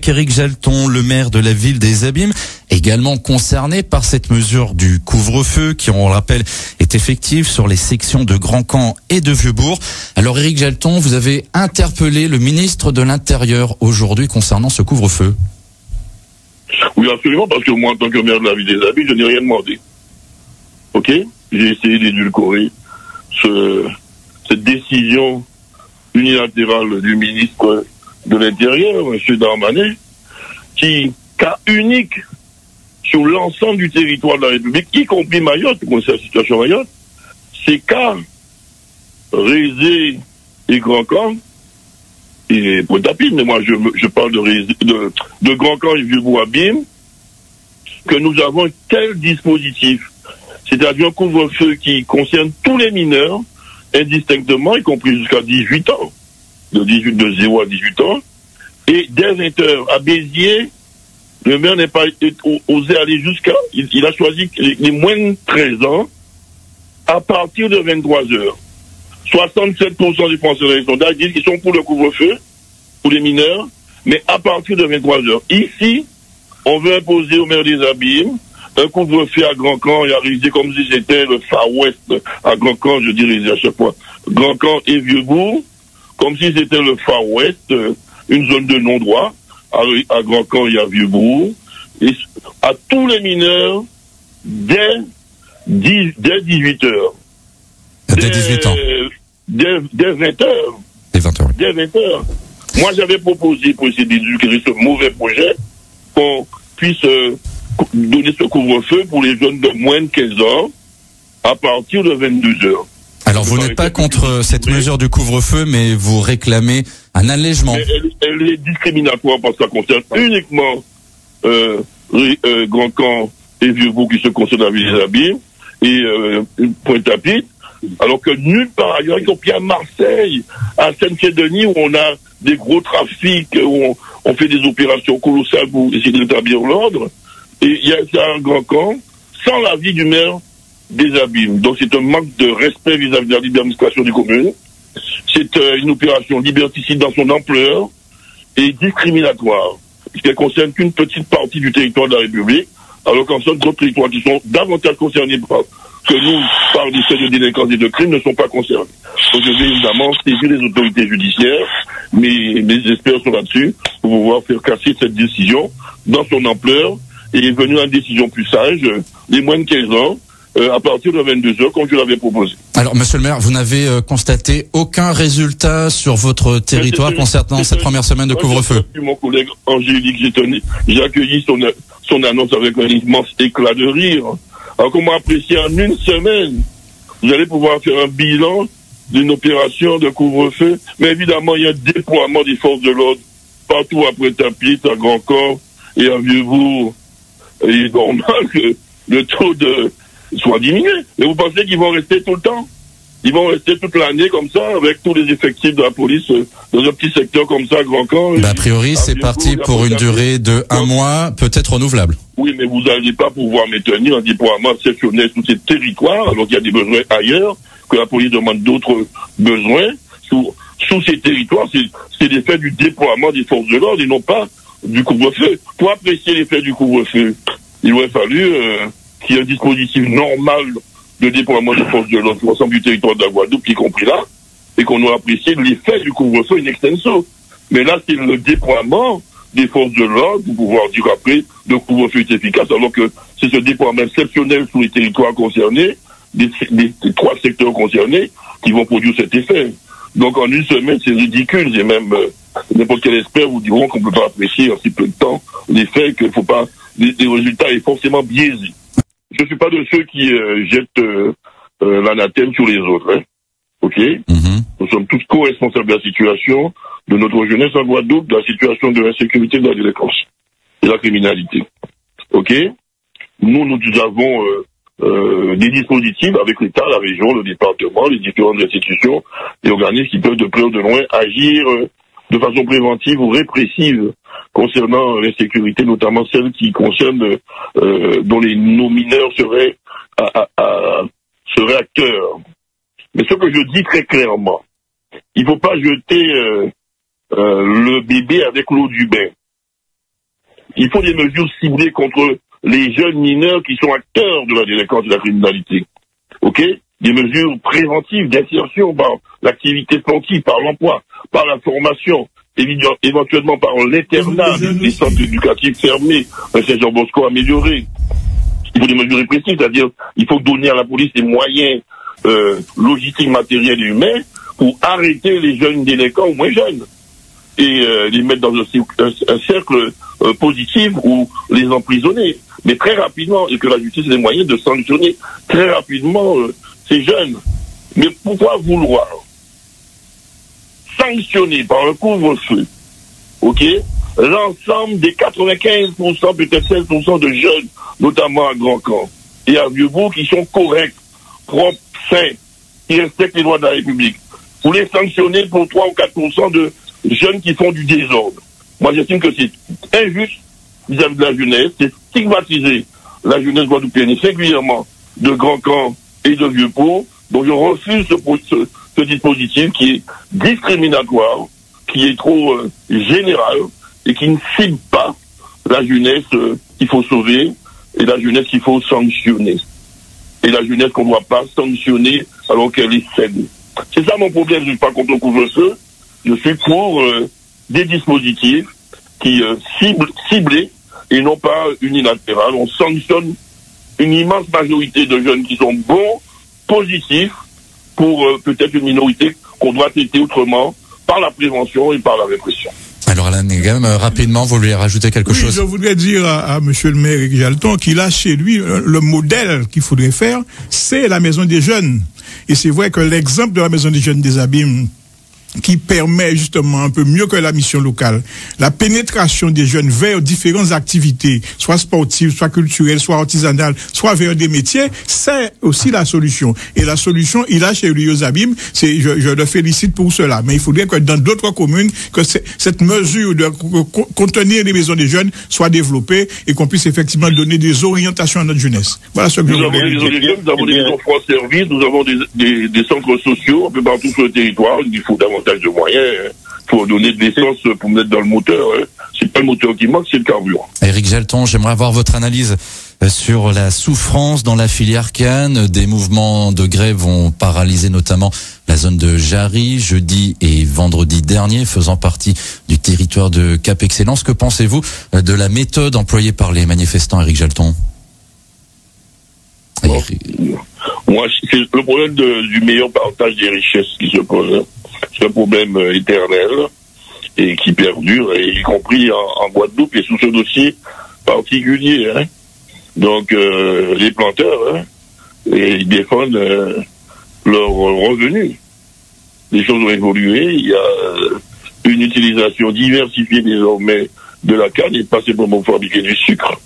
qu'Éric Jalton, le maire de la ville des Abîmes, également concerné par cette mesure du couvre-feu qui, on le rappelle, est effective sur les sections de Grand-Camp et de Vieux-Bourg. Alors Éric Jalton, vous avez interpellé le ministre de l'Intérieur aujourd'hui concernant ce couvre-feu. Oui, absolument, parce que moi, en tant que maire de la ville des Abîmes, je n'ai rien demandé. Ok? J'ai essayé d'édulcorer cette décision unilatérale du ministre de l'Intérieur, M. Darmanin, qui, cas unique sur l'ensemble du territoire de la République, y compris Mayotte, pour la situation Mayotte, c'est cas Rézé et Grand-Camp, et Pointe-à-Pitre, mais moi je parle de Grand-Camp et Vieux-Bourg-Abîmes, que nous avons un tel dispositif, c'est-à-dire un couvre-feu qui concerne tous les mineurs, indistinctement, y compris jusqu'à 18 ans, de 0 à 18 ans, et dès 20 heures, à Béziers, le maire n'est pas osé aller jusqu'à, il a choisi les moins de 13 ans, à partir de 23 heures. 67% des Français dans les sondages disent qu'ils sont pour le couvre-feu, pour les mineurs, mais à partir de 23 heures. Ici, on veut imposer au maire des Abîmes un couvre-feu à Grand-Camp et à Rézé comme si c'était le Far West à Grand-Camp, je dirais à chaque fois. Grand-Camp et Vieux-Bourg, comme si c'était le Far West, une zone de non-droit, à Grand-Camp et à Vieux-Bourg, et à tous les mineurs dès 18 heures. Dès 18 ans. Dès 20 heures. Dès 20 heures. Oui. Dès 20 heures. Moi, j'avais proposé pour essayer d'éduquer ce mauvais projet qu'on puisse donner ce couvre-feu pour les jeunes de moins de 15 ans à partir de 22 heures. Alors, vous n'êtes pas contre cette mesure du couvre-feu, mais vous réclamez un allègement. Mais elle est discriminatoire parce que ça concerne uniquement Grand-Camp et Vieux-Bourg qui se concernent avec les Abîmes et Pointe-à-Pitre, alors que nulle part ailleurs, y compris à Marseille, à Saint-Denis, où on a des gros trafics, où on fait des opérations colossales pour essayer de rétablir l'ordre, et il y a ça un Grand-Camp, sans l'avis du maire des Abîmes. Donc c'est un manque de respect vis-à-vis de la libre administration des communes. C'est une opération liberticide dans son ampleur et discriminatoire, puisqu'elle concerne qu'une petite partie du territoire de la République, alors qu'en somme, d'autres territoires qui sont davantage concernés que nous par des faits de délinquance et de crimes ne sont pas concernés. Donc je vais évidemment saisir les autorités judiciaires, mes experts sont là-dessus, pour pouvoir faire casser cette décision dans son ampleur et venir à une décision plus sage, les moins de 15 ans, à partir de 22 heures, comme je l'avais proposé. Alors, monsieur le maire, vous n'avez constaté aucun résultat sur votre territoire concernant cette première semaine de couvre-feu? Mon collègue Angélique, j'ai accueilli son annonce avec un immense éclat de rire. Alors, comment apprécier en une semaine, vous allez pouvoir faire un bilan d'une opération de couvre-feu, mais évidemment, il y a un déploiement des forces de l'ordre partout à Pointe-à-Pitre, à Grand-Camp et à Vieux-Bourg. Et il est normal que le taux soit diminué. Et vous pensez qu'ils vont rester tout le temps? Ils vont rester toute l'année comme ça, avec tous les effectifs de la police dans un petit secteur comme ça, Grand-Camp. A priori, c'est parti pour une durée de 1 mois, peut-être renouvelable. Oui, mais vous n'allez pas pouvoir maintenir un déploiement exceptionnel sur ces territoires, alors qu'il y a des besoins ailleurs, que la police demande d'autres besoins. Sous ces territoires, c'est l'effet du déploiement des forces de l'ordre et non pas du couvre-feu. Pour apprécier l'effet du couvre-feu, il aurait fallu qu'il y ait un dispositif normal de déploiement des forces de l'ordre sur l'ensemble du territoire de la Guadeloupe, y compris là, et qu'on a apprécié l'effet du couvre-feu in extenso. Mais là, c'est le déploiement des forces de l'ordre pour pouvoir dire après le couvre-feu est efficace, alors que c'est ce déploiement exceptionnel sur les territoires concernés, des 3 secteurs concernés, qui vont produire cet effet. Donc en une semaine, c'est ridicule, et même n'importe quel expert vous diront qu'on ne peut pas apprécier en si peu de temps l'effet, qu'il ne faut pas, les résultats est forcément biaisés. Je ne suis pas de ceux qui jettent l'anathème sur les autres. Hein. Ok. Nous sommes tous co-responsables de la situation de notre jeunesse en Guadeloupe, de la situation de l'insécurité et de la délinquance et de la criminalité. Ok. Nous avons des dispositifs avec l'État, la région, le département, les différentes institutions et organismes qui peuvent de près ou de loin agir de façon préventive ou répressive concernant l'insécurité, notamment celle qui concerne dont nos mineurs seraient acteurs. Mais ce que je dis très clairement, il ne faut pas jeter le bébé avec l'eau du bain. il faut des mesures ciblées contre les jeunes mineurs qui sont acteurs de la délinquance et de la criminalité. Ok? Des mesures préventives d'insertion par l'activité sportive, par l'emploi, par la formation, éventuellement par l'internat, des centres éducatifs fermés, Saint-Jean-Bosco amélioré. Il faut des mesures répressives, c'est-à-dire il faut donner à la police des moyens logistiques, matériels et humains pour arrêter les jeunes délinquants ou moins jeunes et les mettre dans un cercle positif ou les emprisonner. Mais très rapidement, et que la justice ait des moyens de sanctionner très rapidement ces jeunes. Mais pourquoi vouloir sanctionner par un couvre-feu, ok, l'ensemble des 95%, peut-être 16% de jeunes, notamment à Grand Camp et à Vieux-Bourg, qui sont corrects, propres, sains, qui respectent les lois de la République. Vous les sanctionnez pour 3 ou 4% de jeunes qui font du désordre. Moi, j'estime que c'est injuste vis-à-vis de la jeunesse, c'est stigmatiser la jeunesse guadeloupéenne, singulièrement de Grand Camp et de Vieux-Port. Donc je refuse ce dispositif qui est discriminatoire, qui est trop général et qui ne cible pas la jeunesse qu'il faut sauver et la jeunesse qu'il faut sanctionner. Et la jeunesse qu'on ne doit pas sanctionner alors qu'elle est saine. C'est ça mon problème, je ne suis pas contre le couvre-feu, je suis pour des dispositifs qui ciblés et non pas unilatéral. On sanctionne une immense majorité de jeunes qui sont bons, positifs, pour peut-être une minorité qu'on doit traiter autrement par la prévention et par la répression. Alors Alain Negam, rapidement, vous voulez rajouter quelque chose? Je voudrais dire à monsieur le maire Éric Jalton qu'il a chez lui le modèle qu'il faudrait faire, c'est la maison des jeunes. Et c'est vrai que l'exemple de la maison des jeunes des Abîmes, qui permet justement un peu mieux que la mission locale, la pénétration des jeunes vers différentes activités, soit sportives, soit culturelles, soit artisanales, soit vers des métiers, c'est aussi la solution. Et la solution, il a chez lui aux Abîmes, je le félicite pour cela. Mais il faudrait que dans d'autres communes, que cette mesure de contenir les maisons des jeunes soit développée et qu'on puisse effectivement donner des orientations à notre jeunesse. Voilà ce que nous avons des maisons des jeunes, nous avons des maisons France Service, nous avons des centres sociaux un peu partout sur le territoire. Il faut davantage de moyens, faut donner de l'essence pour mettre dans le moteur. C'est pas le moteur qui manque, c'est le carburant. Éric Jalton, j'aimerais avoir votre analyse sur la souffrance dans la filière canne. Des mouvements de grève ont paralysé notamment la zone de Jarry jeudi et vendredi dernier, faisant partie du territoire de Cap Excellence. Que pensez-vous de la méthode employée par les manifestants, Éric Jalton? Bon, moi, c'est le problème du meilleur partage des richesses qui se pose. C'est un problème éternel et qui perdure, et y compris en Guadeloupe et sous ce dossier particulier. Donc les planteurs, ils défendent leurs revenus. Les choses ont évolué, il y a une utilisation diversifiée désormais de la canne, et pas simplement pour fabriquer du sucre,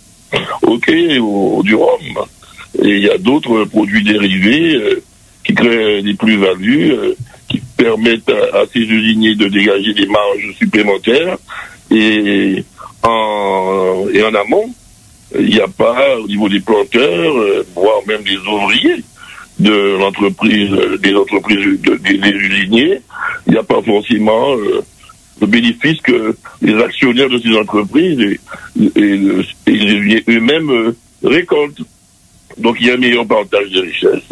ou du rhum. Et il y a d'autres produits dérivés qui créent des plus-values, qui permettent à ces usiniers de dégager des marges supplémentaires. Et en amont, il n'y a pas, au niveau des planteurs, voire même des ouvriers de l'entreprise, des entreprises, des usiniers, il n'y a pas forcément le bénéfice que les actionnaires de ces entreprises et les usiniers eux-mêmes récoltent. Donc il y a un meilleur partage des richesses.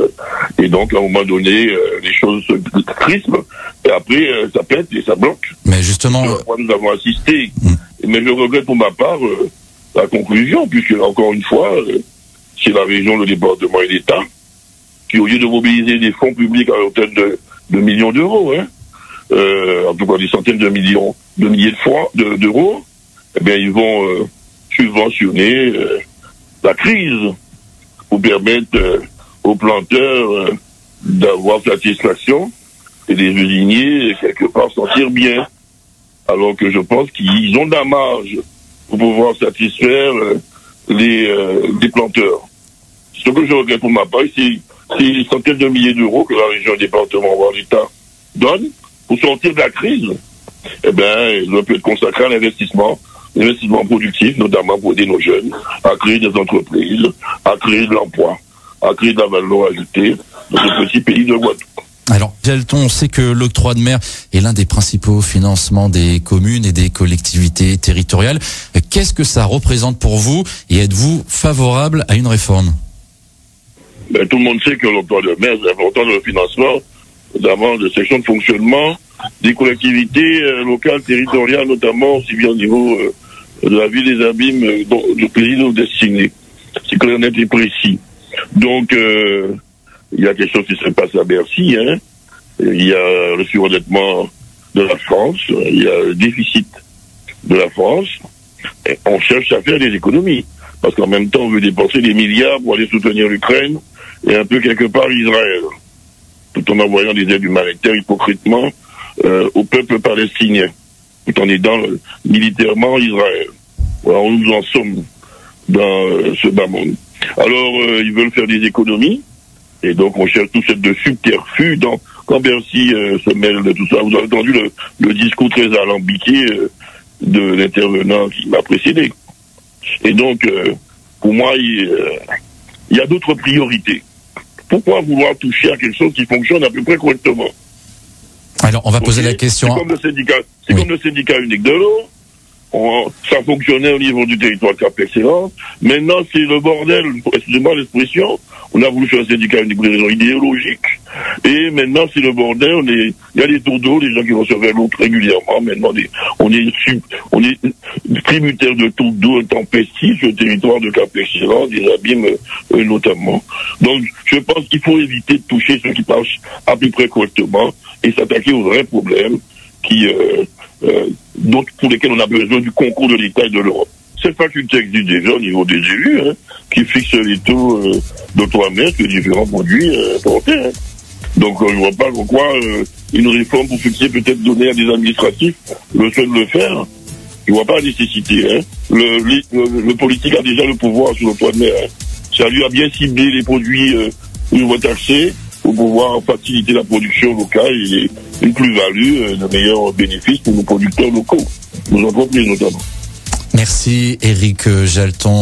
Et donc à un moment donné, les choses se crispent, et après ça pète et ça bloque. Mais justement, nous avons assisté. Mais je regrette pour ma part la conclusion, puisque encore une fois, c'est la région, le département et l'État qui, au lieu de mobiliser des fonds publics à hauteur de millions d'euros, en tout cas des centaines de milliers d'euros, eh bien ils vont subventionner la crise pour permettre aux planteurs d'avoir satisfaction et les usiniers, quelque part, sentir bien. Alors que je pense qu'ils ont de la marge pour pouvoir satisfaire les planteurs. Ce que je regrette pour ma part, c'est les centaines de milliers d'euros que la région, le département, voire l'État donne pour sortir de la crise. Eh bien, ils doivent être consacrés à l'investissement productif, notamment pour aider nos jeunes à créer des entreprises, à créer de l'emploi, à créer de la valeur ajoutée dans ce petit pays de Guadeloupe. Alors, Jalton, on sait que l'octroi de mer est l'un des principaux financements des communes et des collectivités territoriales. Qu'est-ce que ça représente pour vous et êtes-vous favorable à une réforme? Tout le monde sait que l'octroi de mer est important dans le financement, notamment de sections de fonctionnement des collectivités locales, territoriales, notamment aussi bien au niveau de la ville des Abîmes, du pays de destinée. C'est clair, net et précis. Donc, il y a quelque chose qui se passe à Bercy, hein. Il y a le surendettement de la France, il y a le déficit de la France, et on cherche à faire des économies. Parce qu'en même temps, on veut dépenser des milliards pour aller soutenir l'Ukraine et un peu quelque part Israël, tout en envoyant des aides humanitaires hypocritement au peuple palestinien, tout en aidant militairement Israël. Voilà, où nous en sommes dans ce bas monde. Alors, ils veulent faire des économies, et donc on cherche tout de subterfuge. Quand Bercy se mêle de tout ça, vous avez entendu le discours très alambiqué de l'intervenant qui m'a précédé. Et donc, pour moi, il y a d'autres priorités. Pourquoi vouloir toucher à quelque chose qui fonctionne à peu près correctement? Alors, on va poser la question. C'est comme le syndicat unique de l'eau. Ça fonctionnait au niveau du territoire de Cap-Excellence. Maintenant, c'est le bordel. Excusez-moi l'expression. On a voulu faire un syndicat unique pour des raisons idéologiques. Et maintenant, c'est le bordel. Il y a des tours d'eau, des gens qui recevaient l'eau régulièrement. Maintenant, on est tributaire de tours d'eau intempestifs sur le territoire de Cap-Excellence, des Abîmes notamment. Donc, je pense qu'il faut éviter de toucher ceux qui marchent à peu près correctement et s'attaquer aux vrais problèmes pour lesquels on a besoin du concours de l'État et de l'Europe. Cette faculté existe déjà au niveau des élus, hein, qui fixe les taux d'octroi de mer sur différents produits importés. Hein. Donc, je ne vois pas pourquoi une réforme pour fixer peut-être donner à des administratifs le soin de le faire. Je ne vois pas la nécessité. Hein. Le politique a déjà le pouvoir sur l'octroi de mer. Hein. Ça lui a bien ciblé les produits taxés pour pouvoir faciliter la production locale et une plus-value, de meilleurs bénéfices pour nos producteurs locaux, nos entreprises notamment. Merci Éric Jalton.